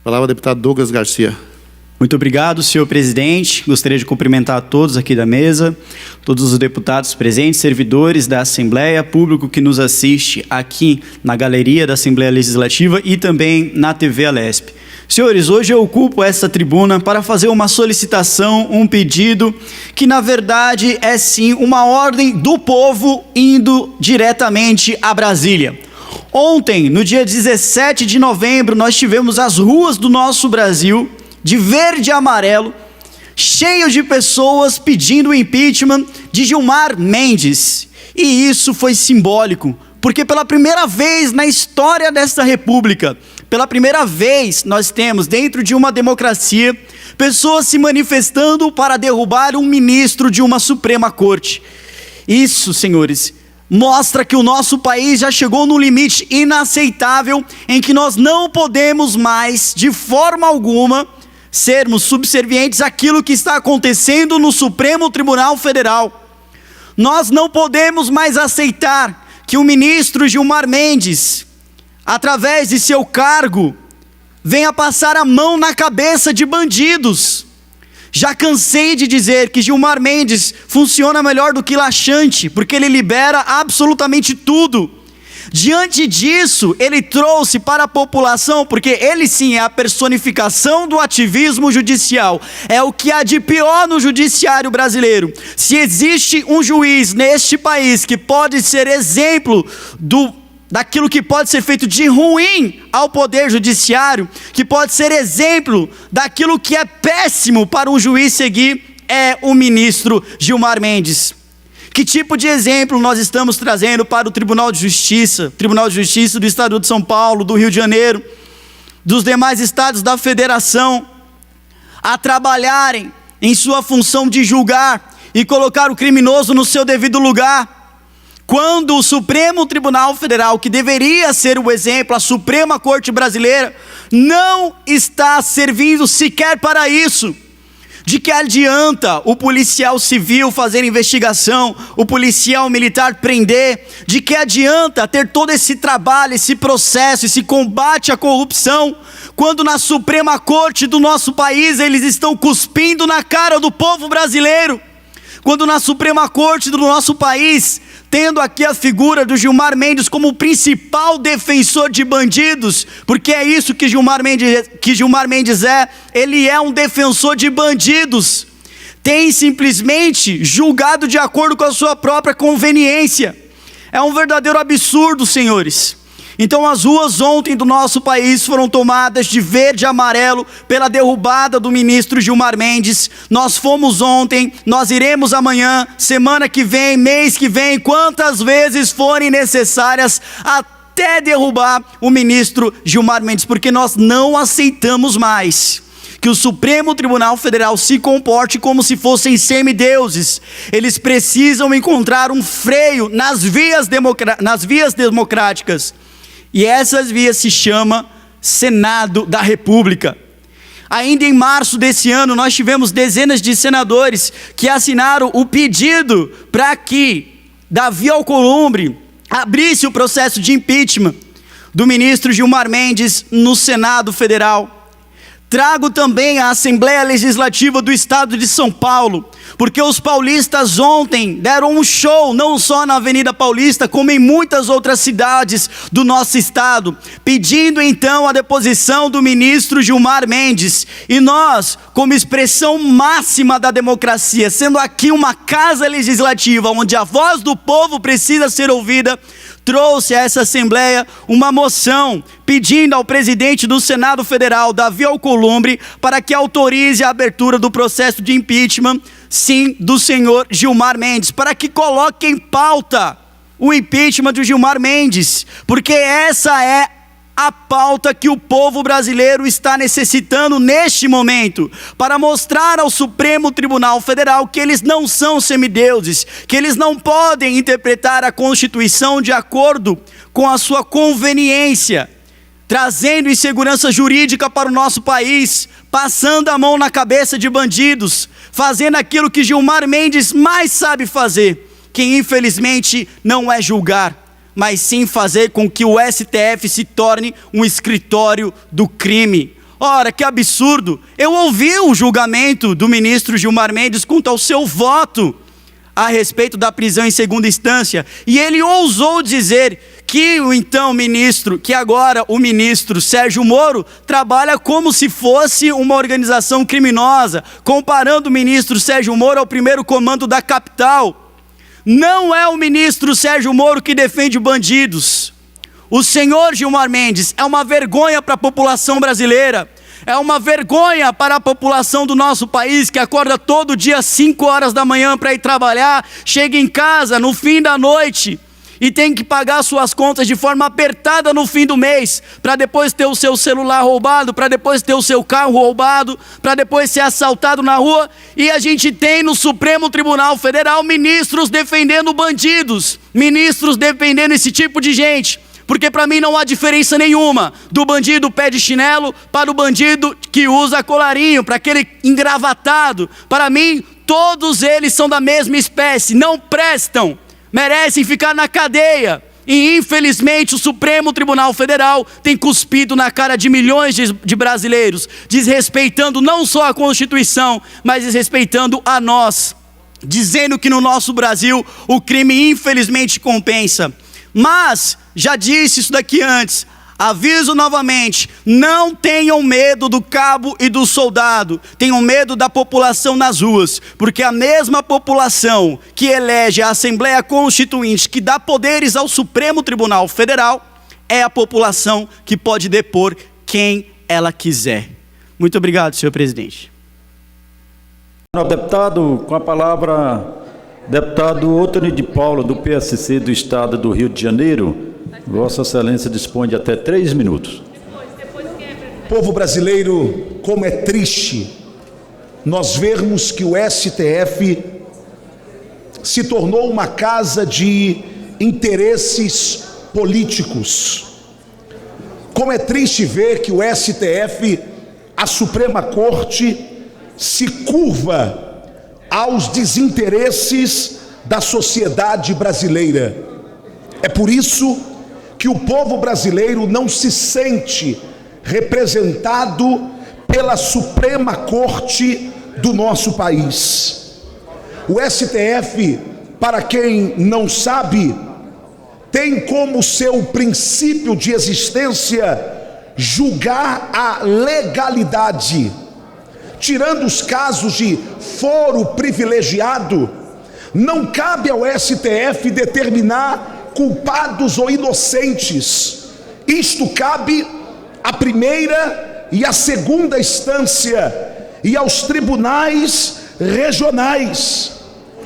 Palavra ao deputado Douglas Garcia. Muito obrigado, senhor presidente. Gostaria de cumprimentar a todos aqui da mesa, todos os deputados presentes, servidores da Assembleia, público que nos assiste aqui na galeria da Assembleia Legislativa e também na TV Alesp. Senhores, hoje eu ocupo essa tribuna para fazer uma solicitação, um pedido, que na verdade é sim uma ordem do povo indo diretamente a Brasília. Ontem, no dia 17 de novembro, nós tivemos as ruas do nosso Brasil, de verde e amarelo, cheio de pessoas pedindo o impeachment de Gilmar Mendes. E isso foi simbólico, porque pela primeira vez na história desta república, pela primeira vez nós temos dentro de uma democracia, pessoas se manifestando para derrubar um ministro de uma Suprema Corte. Isso, senhores, mostra que o nosso país já chegou num limite inaceitável em que nós não podemos mais, de forma alguma, sermos subservientes àquilo que está acontecendo no Supremo Tribunal Federal. Nós não podemos mais aceitar que o ministro Gilmar Mendes, através de seu cargo, venha passar a mão na cabeça de bandidos. Já cansei de dizer que Gilmar Mendes funciona melhor do que laxante, porque ele libera absolutamente tudo. Diante disso, ele trouxe para a população, porque ele sim é a personificação do ativismo judicial, é o que há de pior no judiciário brasileiro. Se existe um juiz neste país que pode ser exemplo daquilo que pode ser feito de ruim ao poder judiciário, que pode ser exemplo daquilo que é péssimo para um juiz seguir, é o ministro Gilmar Mendes. Que tipo de exemplo nós estamos trazendo para o Tribunal de Justiça do Estado de São Paulo, do Rio de Janeiro, dos demais estados da federação, a trabalharem em sua função de julgar e colocar o criminoso no seu devido lugar, quando o Supremo Tribunal Federal, que deveria ser o exemplo, a Suprema Corte Brasileira, não está servindo sequer para isso. De que adianta o policial civil fazer investigação, o policial militar prender? De que adianta ter todo esse trabalho, esse processo, esse combate à corrupção, quando na Suprema Corte do nosso país eles estão cuspindo na cara do povo brasileiro? Quando na Suprema Corte do nosso país, tendo aqui a figura do Gilmar Mendes como o principal defensor de bandidos, porque é isso que Gilmar Mendes é, ele é um defensor de bandidos, tem simplesmente julgado de acordo com a sua própria conveniência. É um verdadeiro absurdo, senhores. Então as ruas ontem do nosso país foram tomadas de verde e amarelo pela derrubada do ministro Gilmar Mendes. Nós fomos ontem, nós iremos amanhã, semana que vem, mês que vem, quantas vezes forem necessárias até derrubar o ministro Gilmar Mendes, porque nós não aceitamos mais que o Supremo Tribunal Federal se comporte como se fossem semideuses. Eles precisam encontrar um freio nas vias democráticas. E essas vias se chama Senado da República. Ainda em março desse ano, nós tivemos dezenas de senadores que assinaram o pedido para que Davi Alcolumbre abrisse o processo de impeachment do ministro Gilmar Mendes no Senado Federal. Trago também a Assembleia Legislativa do Estado de São Paulo, porque os paulistas ontem deram um show, não só na Avenida Paulista, como em muitas outras cidades do nosso estado, pedindo então a deposição do ministro Gilmar Mendes. E nós, como expressão máxima da democracia, sendo aqui uma casa legislativa, onde a voz do povo precisa ser ouvida, trouxe a essa Assembleia uma moção pedindo ao presidente do Senado Federal, Davi Alcolumbre, para que autorize a abertura do processo de impeachment, sim, do senhor Gilmar Mendes, para que coloque em pauta o impeachment do Gilmar Mendes, porque essa é a pauta que o povo brasileiro está necessitando neste momento, para mostrar ao Supremo Tribunal Federal que eles não são semideuses, que eles não podem interpretar a Constituição de acordo com a sua conveniência, trazendo insegurança jurídica para o nosso país, passando a mão na cabeça de bandidos, fazendo aquilo que Gilmar Mendes mais sabe fazer, que infelizmente não é julgar, mas sim fazer com que o STF se torne um escritório do crime, Ora, que absurdo! Eu ouvi o julgamento do ministro Gilmar Mendes quanto ao seu voto a respeito da prisão em segunda instância, e ele ousou dizer que agora o ministro Sérgio Moro trabalha como se fosse uma organização criminosa, comparando o ministro Sérgio Moro ao primeiro comando da capital. Não é o ministro Sérgio Moro que defende bandidos. O senhor Gilmar Mendes é uma vergonha para a população brasileira, é uma vergonha para a população do nosso país, que acorda todo dia às 5 horas da manhã para ir trabalhar, chega em casa no fim da noite e tem que pagar suas contas de forma apertada no fim do mês, para depois ter o seu celular roubado, para depois ter o seu carro roubado, para depois ser assaltado na rua. E a gente tem no Supremo Tribunal Federal ministros defendendo bandidos, ministros defendendo esse tipo de gente. Porque para mim não há diferença nenhuma do bandido pé de chinelo para o bandido que usa colarinho, para aquele engravatado. Para mim, todos eles são da mesma espécie, não prestam, merecem ficar na cadeia. E infelizmente o Supremo Tribunal Federal tem cuspido na cara de milhões de brasileiros, desrespeitando não só a Constituição, mas desrespeitando a nós, dizendo que no nosso Brasil o crime infelizmente compensa. Mas, já disse isso daqui antes, aviso novamente, não tenham medo do cabo e do soldado, tenham medo da população nas ruas, porque a mesma população que elege a Assembleia Constituinte, que dá poderes ao Supremo Tribunal Federal, é a população que pode depor quem ela quiser. Muito obrigado, senhor presidente. Deputado, com a palavra, deputado Otoni de Paula, do PSC do Estado do Rio de Janeiro. Vossa Excelência dispõe de até 3 minutos. Povo brasileiro, como é triste nós vermos que o STF se tornou uma casa de interesses políticos. Como é triste ver que o STF, a Suprema Corte, se curva aos desinteresses da sociedade brasileira. É por isso que o povo brasileiro não se sente representado pela Suprema Corte do nosso país. O STF, para quem não sabe, tem como seu princípio de existência julgar a legalidade. Tirando os casos de foro privilegiado, não cabe ao STF determinar culpados ou inocentes. Isto cabe à primeira e à segunda instância e aos tribunais regionais.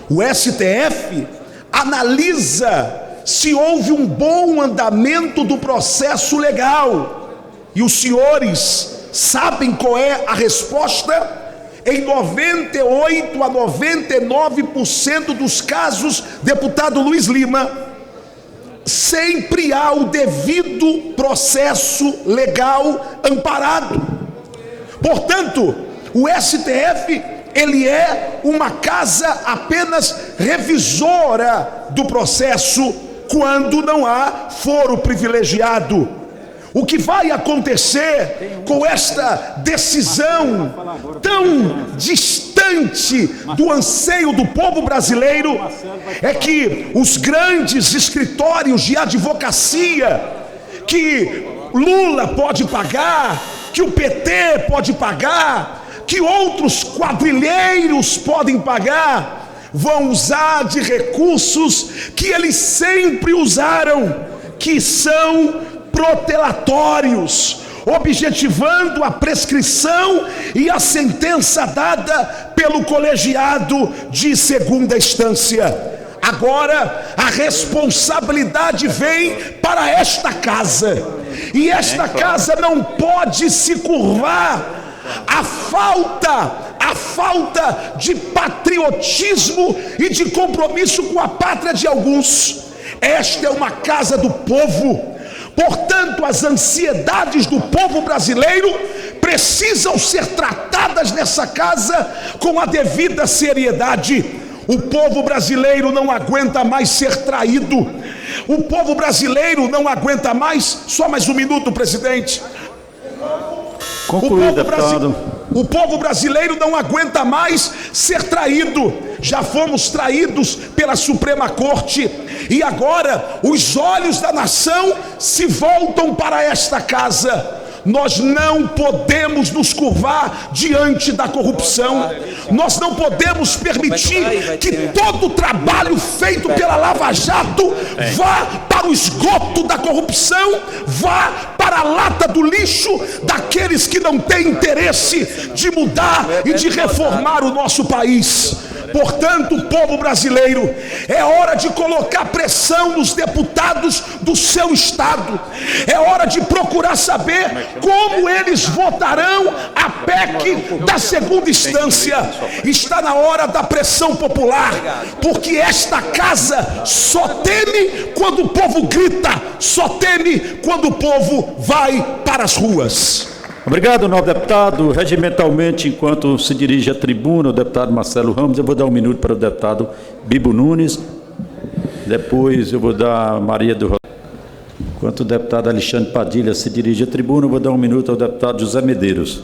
O STF analisa se houve um bom andamento do processo legal. E os senhores sabem qual é a resposta? Em 98 a 99% dos casos, deputado Luiz Lima, sempre há o devido processo legal amparado. Portanto, o STF, ele é uma casa apenas revisora do processo quando não há foro privilegiado. O que vai acontecer com esta decisão tão distante do anseio do povo brasileiro é que os grandes escritórios de advocacia que Lula pode pagar, que o PT pode pagar, que outros quadrilheiros podem pagar, vão usar de recursos que eles sempre usaram, que são protelatórios, objetivando a prescrição e a sentença dada pelo colegiado de segunda instância. Agora a responsabilidade vem para esta casa, e esta casa não pode se curvar à falta de patriotismo e de compromisso com a pátria de alguns. Esta é uma casa do povo. Portanto, as ansiedades do povo brasileiro precisam ser tratadas nessa casa com a devida seriedade. O povo brasileiro não aguenta mais ser traído. O povo brasileiro não aguenta mais. Só mais um minuto, presidente. Concluir, deputado. O povo brasileiro não aguenta mais ser traído. Já fomos traídos pela Suprema Corte e agora os olhos da nação se voltam para esta casa. Nós não podemos nos curvar diante da corrupção. Nós não podemos permitir que todo o trabalho feito pela Lava Jato vá para o esgoto da corrupção, vá para a lata do lixo daqueles que não têm interesse de mudar e de reformar o nosso país. Portanto, povo brasileiro, é hora de colocar pressão nos deputados do seu estado. É hora de procurar saber como eles votarão a PEC da segunda instância. Está na hora da pressão popular, porque esta casa só teme quando o povo grita, só teme quando o povo vai para as ruas. Obrigado, nobre deputado. Regimentalmente, enquanto se dirige à tribuna o deputado Marcelo Ramos, eu vou dar 1 minuto para o deputado Bibo Nunes. Depois eu vou dar a Maria do Rosário. Enquanto o deputado Alexandre Padilha se dirige à tribuna, eu vou dar 1 minuto ao deputado José Medeiros.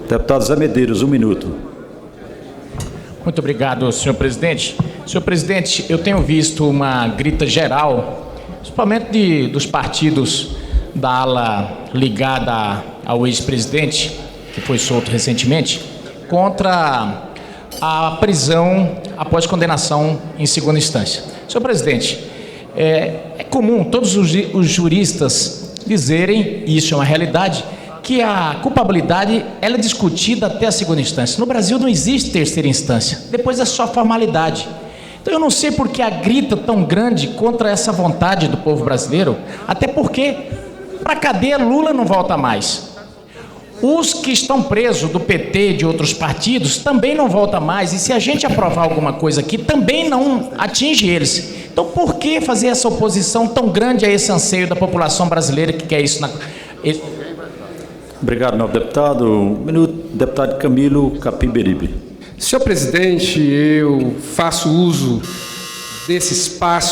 Deputado José Medeiros, 1 minuto. Muito obrigado, senhor presidente. Senhor presidente, eu tenho visto uma grita geral, principalmente dos partidos da ala ligada ao ex-presidente, que foi solto recentemente, contra a prisão após condenação em segunda instância. Senhor presidente, é comum todos os juristas dizerem, e isso é uma realidade, que a culpabilidade ela é discutida até a segunda instância. No Brasil não existe terceira instância, depois é só formalidade. Então eu não sei por que a grita tão grande contra essa vontade do povo brasileiro, até porque para a cadeia Lula não volta mais. Os que estão presos do PT e de outros partidos também não voltam mais. E se a gente aprovar alguma coisa aqui, também não atinge eles. Então por que fazer essa oposição tão grande a esse anseio da população brasileira que quer isso? Obrigado, nobre deputado. 1 minuto, deputado Camilo Capiberibe. Senhor presidente, eu faço uso desse espaço